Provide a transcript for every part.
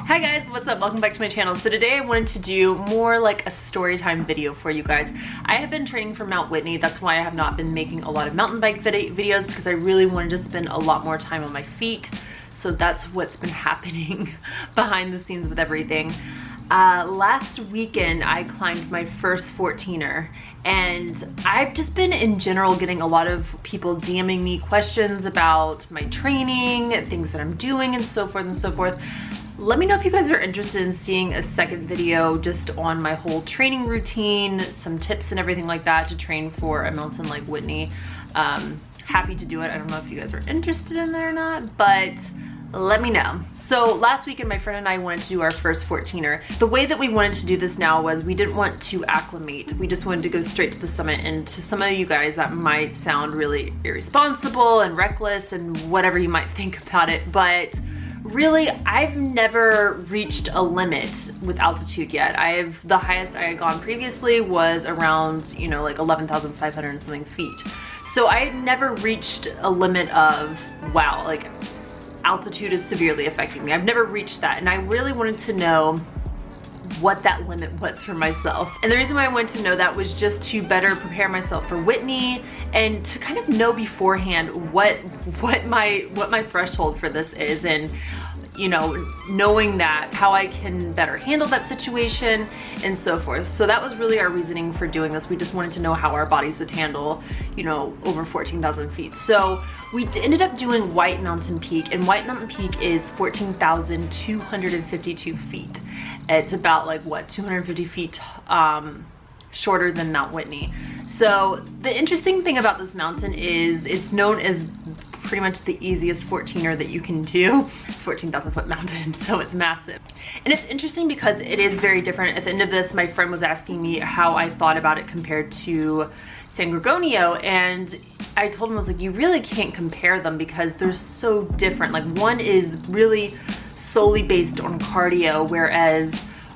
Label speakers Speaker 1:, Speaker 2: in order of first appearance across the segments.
Speaker 1: Hi guys, what's up? Welcome back to my channel. So today I wanted to do more like a story time video for you guys. I have been training for Mount Whitney. That's why I have not been making a lot of mountain bike videos, because I really wanted to spend a lot more time on my feet. So that's what's been happening behind the scenes with everything. Last weekend I climbed my first 14er, and I've just been in general getting a lot of people DMing me questions about my training, things that I'm doing, and so forth and so forth. Let me know if you guys are interested in seeing a second video just on my whole training routine, some tips and everything like that to train for a mountain like Whitney. Happy to do it. I don't know if you guys are interested in that or not, but let me know. So last weekend my friend and I wanted to do our first 14er. The way that we wanted to do this now was we didn't want to acclimate. We just wanted to go straight to the summit, and to some of you guys that might sound really irresponsible and reckless and whatever you might think about it, but really, I've never reached a limit with altitude yet. The highest I had gone previously was around, you know, like 11,500 and something feet. So I had never reached a limit of, wow, like altitude is severely affecting me. I've never reached that, and I really wanted to know what that limit was for myself. And the reason why I wanted to know that was just to better prepare myself for Whitney and to kind of know beforehand what my threshold for this is, and you know, knowing that, how I can better handle that situation and so forth. So that was really our reasoning for doing this. We just wanted to know how our bodies would handle, you know, over 14,000 feet. So we ended up doing White Mountain Peak, and White Mountain Peak is 14,252 feet. It's about like what, 250 feet shorter than Mount Whitney. So the interesting thing about this mountain is it's known as pretty much the easiest 14er that you can do. It's 14,000 foot mountain, so it's massive. And it's interesting because it is very different. At the end of this, my friend was asking me how I thought about it compared to San Gorgonio, and I told him, I was like, you really can't compare them because they're so different. Like, one is really solely based on cardio, whereas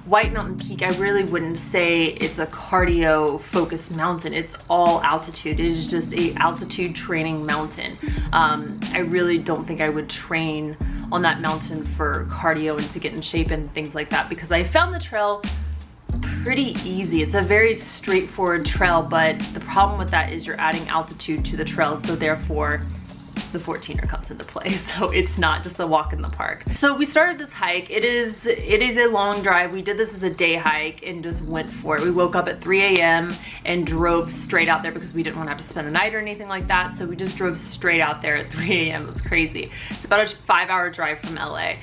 Speaker 1: White Mountain Peak, I really wouldn't say it's a cardio focused mountain. It's all altitude. It is just a altitude training mountain. I really don't think I would train on that mountain for cardio and to get in shape and things like that, because I found the trail pretty easy. It's a very straightforward trail, but the problem with that is you're adding altitude to the trail, so therefore the 14er comes into play. So it's not just a walk in the park. So we started this hike. It is a long drive. We did this as a day hike and just went for it. We woke up at 3 a.m. and drove straight out there because we didn't want to have to spend the night or anything like that. So we just drove straight out there at 3 a.m. It was crazy. It's about a 5-hour drive from LA.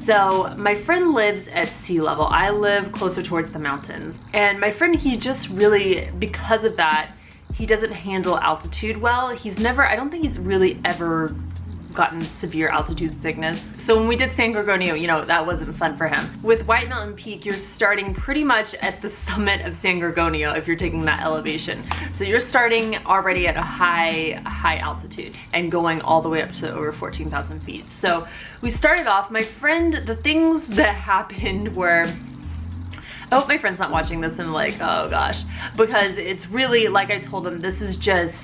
Speaker 1: So my friend lives at sea level. I live closer towards the mountains. And my friend, he just really, because of that, he doesn't handle altitude well. I don't think he's really ever gotten severe altitude sickness. So when we did San Gorgonio, you know, that wasn't fun for him. With White Mountain Peak, you're starting pretty much at the summit of San Gorgonio if you're taking that elevation. So you're starting already at a high altitude and going all the way up to over 14,000 feet. So we started off, my friend, the things that happened were, I hope my friend's not watching this and like, oh gosh, because it's really, like I told him, this is just,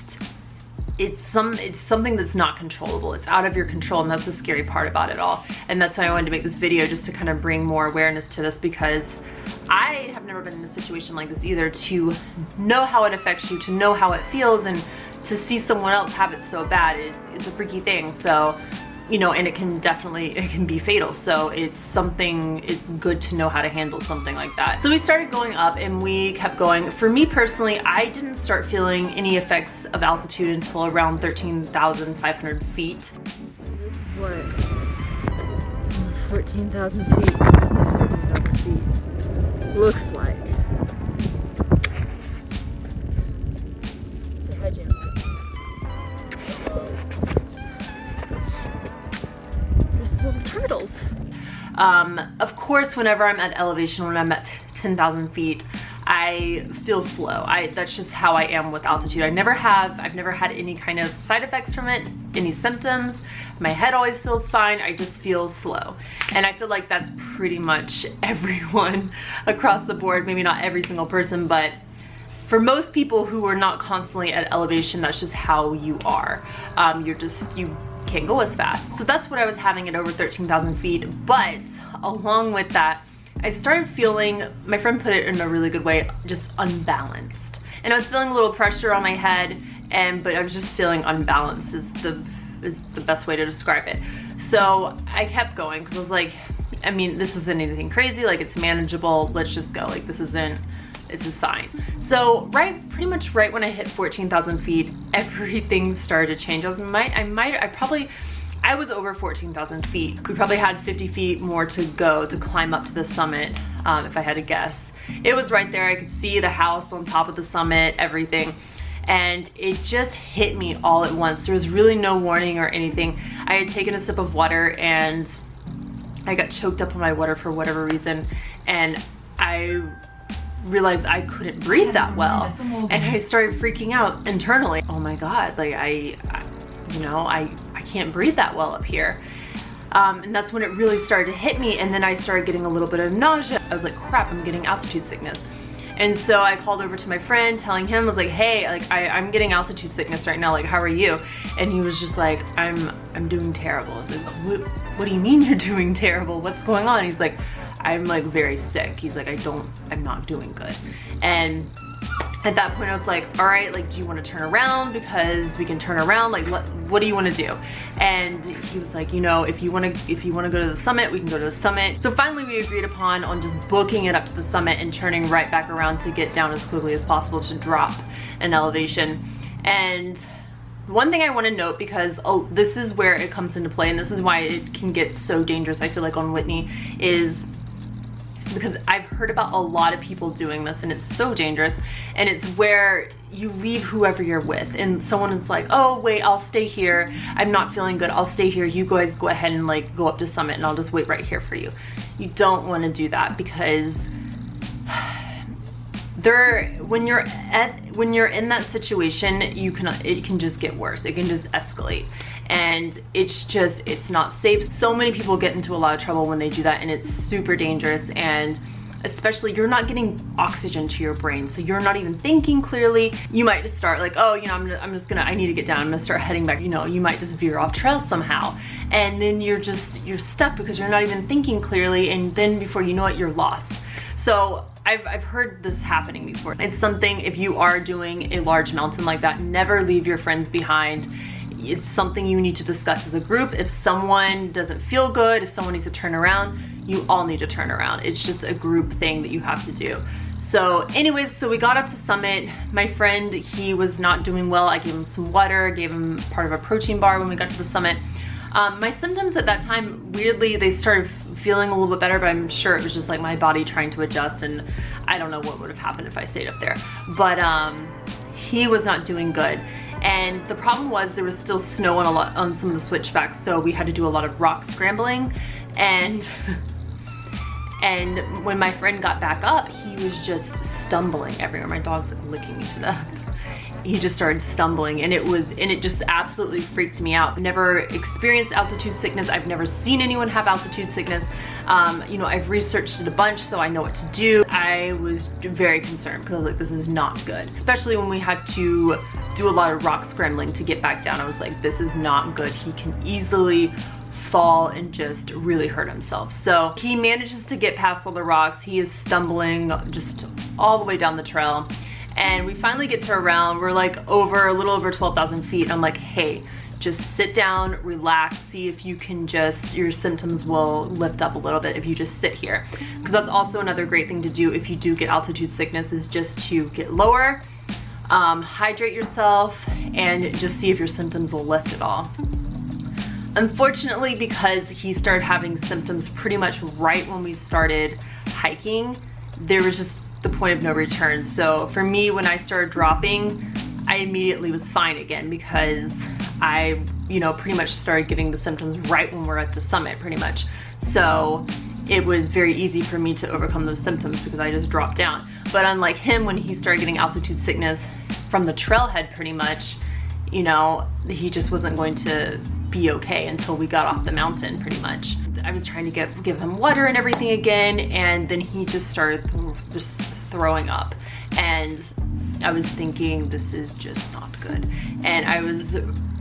Speaker 1: it's something that's not controllable. It's out of your control, and that's the scary part about it all. And that's why I wanted to make this video, just to kind of bring more awareness to this, because I have never been in a situation like this either, to know how it affects you, to know how it feels, and to see someone else have it so bad. It's a freaky thing. So, you know, and it can be fatal. So it's good to know how to handle something like that. So we started going up and we kept going. For me personally, I didn't start feeling any effects of altitude until around 13,500 feet.
Speaker 2: This is what almost 14,000 feet, almost 14,000 feet looks like. Say hi, Jim. Little turtles.
Speaker 1: Of course, whenever I'm at elevation, when I'm at 10,000 feet, I feel slow. That's just how I am with altitude. I've never had any kind of side effects from it, any symptoms. My head always feels fine. I just feel slow. And I feel like that's pretty much everyone across the board. Maybe not every single person, but for most people who are not constantly at elevation, that's just how you are. You can't go as fast. So that's what I was having at over 13,000 feet. But along with that, I started feeling, my friend put it in a really good way, just unbalanced. And I was feeling a little pressure on my head, but I was just feeling unbalanced is the best way to describe it. So I kept going because I was like, I mean, this isn't anything crazy, like it's manageable, let's just go, like this is fine. So pretty much right when I hit 14,000 feet, everything started to change. I was over 14,000 feet. We probably had 50 feet more to go to climb up to the summit, if I had to guess. It was right there, I could see the house on top of the summit, everything. And it just hit me all at once. There was really no warning or anything. I had taken a sip of water and I got choked up on my water for whatever reason. And I realized I couldn't breathe that well. And I started freaking out internally. Oh my God, like I can't breathe that well up here. And that's when it really started to hit me. And then I started getting a little bit of nausea. I was like, crap, I'm getting altitude sickness. And so I called over to my friend, telling him, I was like, hey, like I'm getting altitude sickness right now, like how are you? And he was just like, I'm doing terrible. I was like, what do you mean you're doing terrible? What's going on? He's like, I'm like very sick. He's like, I'm not doing good. And at that point I was like, all right, like, do you want to turn around? Because we can turn around, like what do you want to do? And he was like, you know, if you want to go to the summit, we can go to the summit. So finally we agreed upon on just booking it up to the summit and turning right back around to get down as quickly as possible to drop an elevation. And one thing I want to note, because this is where it comes into play, and this is why it can get so dangerous, I feel like, on Whitney, is because I've heard about a lot of people doing this and it's so dangerous. And it's where you leave whoever you're with and someone is like, oh wait, I'll stay here, I'm not feeling good, I'll stay here, you guys go ahead and like go up to summit and I'll just wait right here for you. You don't want to do that, because when you're in that situation, it can just get worse. It can just escalate, and it's not safe. So many people get into a lot of trouble when they do that, and it's super dangerous. And especially, you're not getting oxygen to your brain, so you're not even thinking clearly. You might just start like, oh, you know, I need to get down, I'm gonna start heading back. You know, you might just veer off trail somehow, and then you're stuck because you're not even thinking clearly, and then before you know it, you're lost. So I've heard this happening before. It's something, if you are doing a large mountain like that, never leave your friends behind. It's something you need to discuss as a group. If someone doesn't feel good, if someone needs to turn around, you all need to turn around. It's just a group thing that you have to do. So anyways, so we got up to summit. My friend, he was not doing well. I gave him some water, gave him part of a protein bar when we got to the summit. My symptoms at that time, weirdly, they started feeling a little bit better, but I'm sure it was just like my body trying to adjust, and I don't know what would have happened if I stayed up there. But he was not doing good. And the problem was there was still snow on some of the switchbacks, so we had to do a lot of rock scrambling. And when my friend got back up, he was just stumbling everywhere. My dog's like licking me to death. He just started stumbling, and it just absolutely freaked me out. Never experienced altitude sickness. I've never seen anyone have altitude sickness. You know, I've researched it a bunch, so I know what to do. I was very concerned because I was like, this is not good. Especially when we had to do a lot of rock scrambling to get back down. I was like, this is not good. He can easily fall and just really hurt himself. So he manages to get past all the rocks. He is stumbling just all the way down the trail. And we finally get to around, we're like a little over 12,000 feet. And I'm like, hey, just sit down, relax, see if you can your symptoms will lift up a little bit if you just sit here. Because that's also another great thing to do if you do get altitude sickness, is just to get lower, hydrate yourself, and just see if your symptoms will lift at all. Unfortunately, because he started having symptoms pretty much right when we started hiking, there was just the point of no return. So for me, when I started dropping, I immediately was fine again, because I, you know, pretty much started getting the symptoms right when we're at the summit, pretty much. So it was very easy for me to overcome those symptoms because I just dropped down. But unlike him, when he started getting altitude sickness from the trailhead, pretty much, you know, he just wasn't going to be okay until we got off the mountain, pretty much. I was trying to give him water and everything again, and then he just started just throwing up. And I was thinking, this is just not good. And I was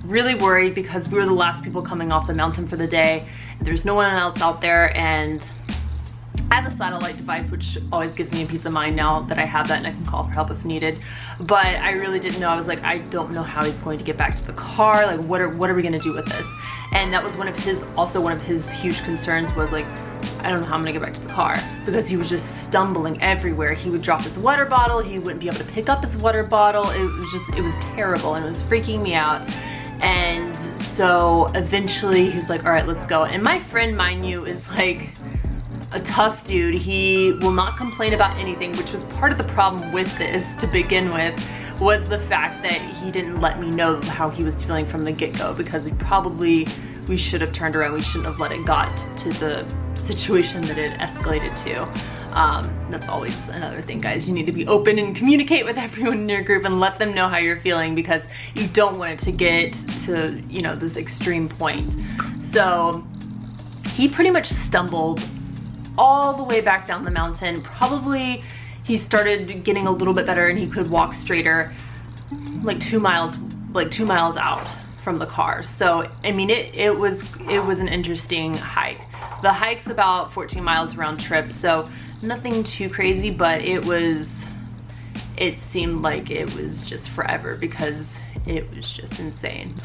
Speaker 1: really worried because we were the last people coming off the mountain for the day. There's no one else out there, and I have a satellite device, which always gives me a peace of mind now that I have that and I can call for help if needed. But I really didn't know. I was like, I don't know how he's going to get back to the car. Like, what are we gonna do with this? And that was one of his huge concerns was like, I don't know how I'm gonna get back to the car, because he was just stumbling everywhere. He would drop his water bottle. He wouldn't be able to pick up his water bottle. It was terrible, and it was freaking me out. And so eventually he was like, all right, let's go. And my friend, mind you, is like a tough dude. He will not complain about anything, which was part of the problem with this to begin with, was the fact that he didn't let me know how he was feeling from the get-go, because we should have turned around. We shouldn't have let it got to the situation that it escalated to. That's always another thing, guys. You need to be open and communicate with everyone in your group and let them know how you're feeling, because you don't want it to get to, you know, this extreme point. So he pretty much stumbled all the way back down the mountain. Probably he started getting a little bit better and he could walk straighter like 2 miles out from the car. So I mean, it was an interesting hike. The hike's about 14 miles round trip, so nothing too crazy, but it seemed like it was just forever because it was just insane.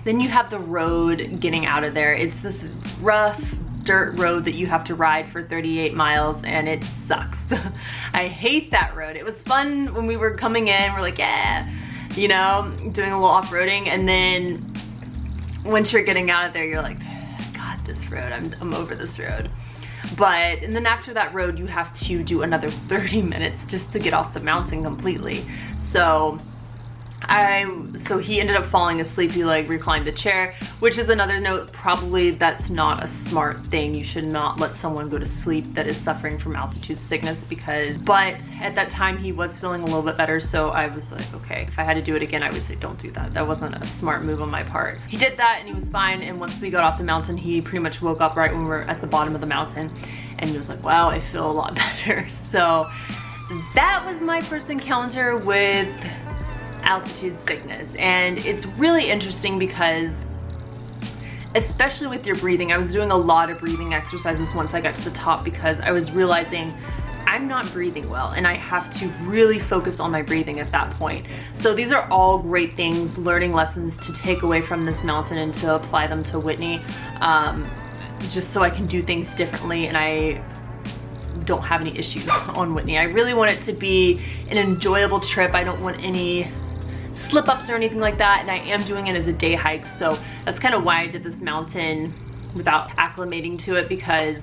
Speaker 1: Then you have the road getting out of there. It's this rough dirt road that you have to ride for 38 miles, and it sucks. I hate that road. It was fun when we were coming in. We're like, yeah, you know, doing a little off-roading, and then once you're getting out of there, you're like, God, this road, I'm over this road. And then after that road, you have to do another 30 minutes just to get off the mountain completely. So he ended up falling asleep. He like reclined the chair, which is another note. Probably that's not a smart thing. You should not let someone go to sleep that is suffering from altitude sickness, but at that time he was feeling a little bit better. So I was like, okay, if I had to do it again, I would say don't do that. That wasn't a smart move on my part. He did that and he was fine. And once we got off the mountain, he pretty much woke up right when we were at the bottom of the mountain, and he was like, wow, I feel a lot better. So that was my first encounter with altitude sickness. And it's really interesting because, especially with your breathing, I was doing a lot of breathing exercises once I got to the top, because I was realizing I'm not breathing well and I have to really focus on my breathing at that point. So these are all great things, learning lessons to take away from this mountain and to apply them to Whitney, just so I can do things differently and I don't have any issues on Whitney. I really want it to be an enjoyable trip. I don't want any slip-ups or anything like that, and I am doing it as a day hike, so that's kind of why I did this mountain without acclimating to it, because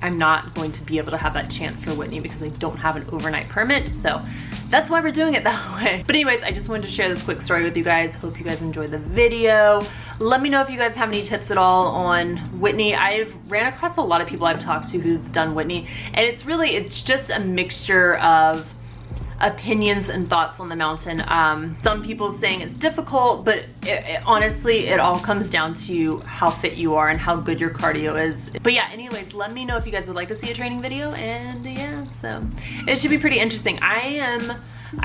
Speaker 1: I'm not going to be able to have that chance for Whitney because I don't have an overnight permit. So that's why we're doing it that way. But anyways, I just wanted to share this quick story with you guys. Hope you guys enjoyed the video. Let me know if you guys have any tips at all on Whitney. I've ran across a lot of people I've talked to who've done Whitney, and it's just a mixture of opinions and thoughts on the mountain. Some people saying it's difficult, but honestly, it all comes down to how fit you are and how good your cardio is. But yeah, anyways, let me know if you guys would like to see a training video, and yeah, so it should be pretty interesting. I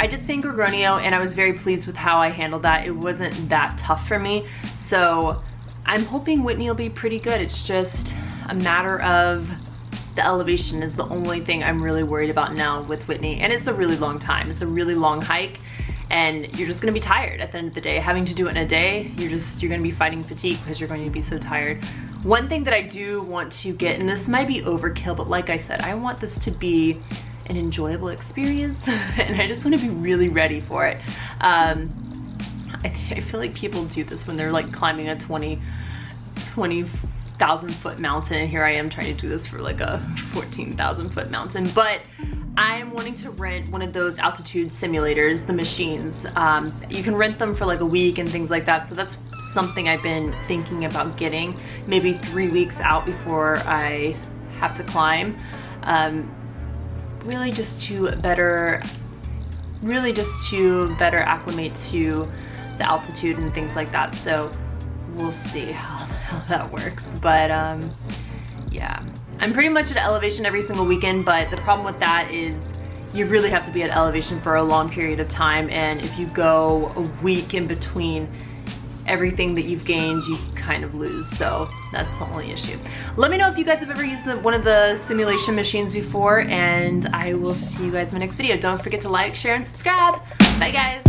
Speaker 1: did San Gorgonio and I was very pleased with how I handled that. It wasn't that tough for me, so I'm hoping Whitney will be pretty good. It's just a matter of the elevation is the only thing I'm really worried about now with Whitney, and it's a really long time. It's a really long hike, and you're just gonna be tired at the end of the day. Having to do it in a day, you're gonna be fighting fatigue because you're going to be so tired. One thing that I do want to get, and this might be overkill, but like I said, I want this to be an enjoyable experience, and I just want to be really ready for it. I feel like people do this when they're like climbing a 20,000-foot mountain, and here I am trying to do this for like a 14,000-foot mountain. But I'm wanting to rent one of those altitude simulators, the machines. You can rent them for like a week and things like that, so that's something I've been thinking about getting maybe 3 weeks out before I have to climb, really just to better acclimate to the altitude and things like that. So we'll see how that works. But yeah, I'm pretty much at elevation every single weekend, but the problem with that is you really have to be at elevation for a long period of time, and if you go a week in between, everything that you've gained you kind of lose. So that's the only issue. Let me know if you guys have ever used one of the simulation machines before, and I will see you guys in my next video. Don't forget to like, share, and subscribe. Bye guys.